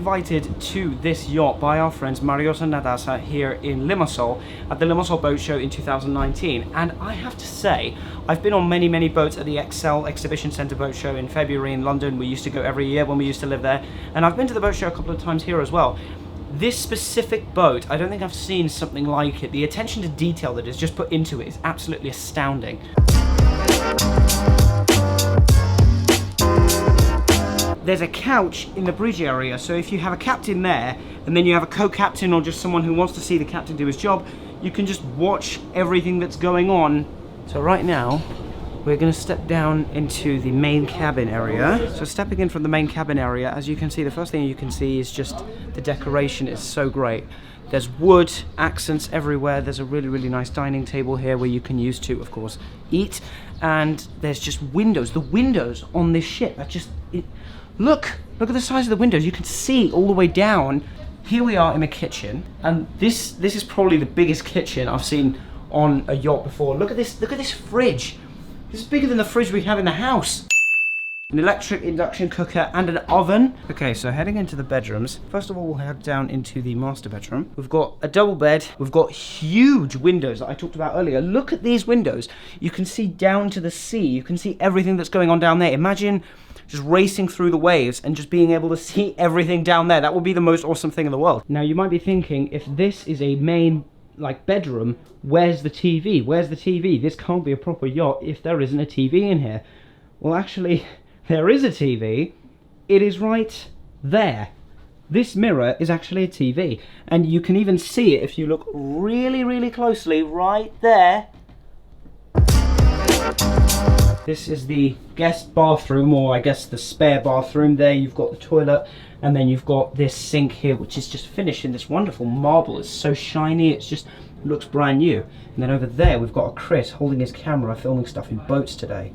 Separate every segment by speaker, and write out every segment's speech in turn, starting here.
Speaker 1: invited to this yacht by our friends Marios and Nadasa here in Limassol at the Limassol Boat Show in 2019. And I have to say, I've been on many boats at the Excel Exhibition Centre Boat Show in February in London. We used to go every year when we used to live there. And I've been to the boat show a couple of times here as well. This specific boat, I don't think I've seen something like it. The attention to detail that is just put into it is absolutely astounding. There's a couch in the bridge area, so if you have a captain there, and then you have a co-captain or just someone who wants to see the captain do his job, you can just watch everything that's going on. So right now, we're going to step down into the main cabin area. So stepping in from the main cabin area, as you can see, the first thing you can see is just the decoration is so great. There's wood accents everywhere. There's a really nice dining table here where you can use to, of course, eat. And there's just windows. The windows on this ship are just... Look at the size of the windows. You can see all the way down. Here we are in the kitchen, and this is probably the biggest kitchen I've seen on a yacht before. Look at this fridge. This is bigger than the fridge we have in the house. An electric induction cooker and an oven. Okay, so heading into the bedrooms. First of all, we'll head down into the master bedroom. We've got a double bed. We've got huge windows that I talked about earlier. Look at these windows. You can see down to the sea. You can see everything that's going on down there. Imagine just racing through the waves and just being able to see everything down there. That would be the most awesome thing in the world. Now, you might be thinking, if this is a main bedroom, where's the TV? Where's the TV? This can't be a proper yacht if there isn't a TV in here. Well, actually, there is a TV. It is right there. This mirror is actually a TV, and you can even see it if you look really closely right there. This is the guest bathroom, or I guess the spare bathroom. There you've got the toilet, and then you've got this sink here, which is just finished in this wonderful marble. It's so shiny, it looks brand new. And then over there we've got a Chris holding his camera, filming stuff in boats today.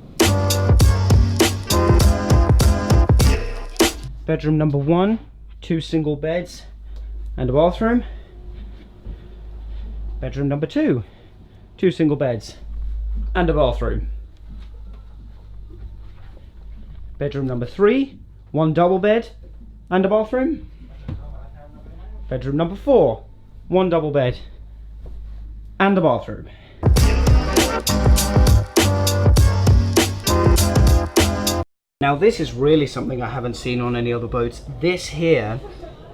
Speaker 1: Bedroom number 1, 2 single beds and a bathroom. Bedroom number 2, 2 single beds and a bathroom. Bedroom number 3, 1 double bed and a bathroom. Bedroom number 4, 1 double bed and a bathroom. Now this is really something I haven't seen on any other boats. This here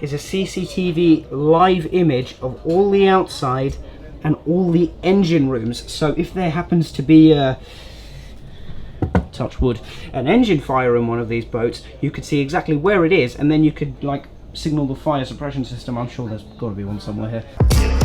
Speaker 1: is a CCTV live image of all the outside and all the engine rooms. So if there happens to be a touch wood, an engine fire in one of these boats, you could see exactly where it is, and then you could signal the fire suppression system. I'm sure there's got to be one somewhere here.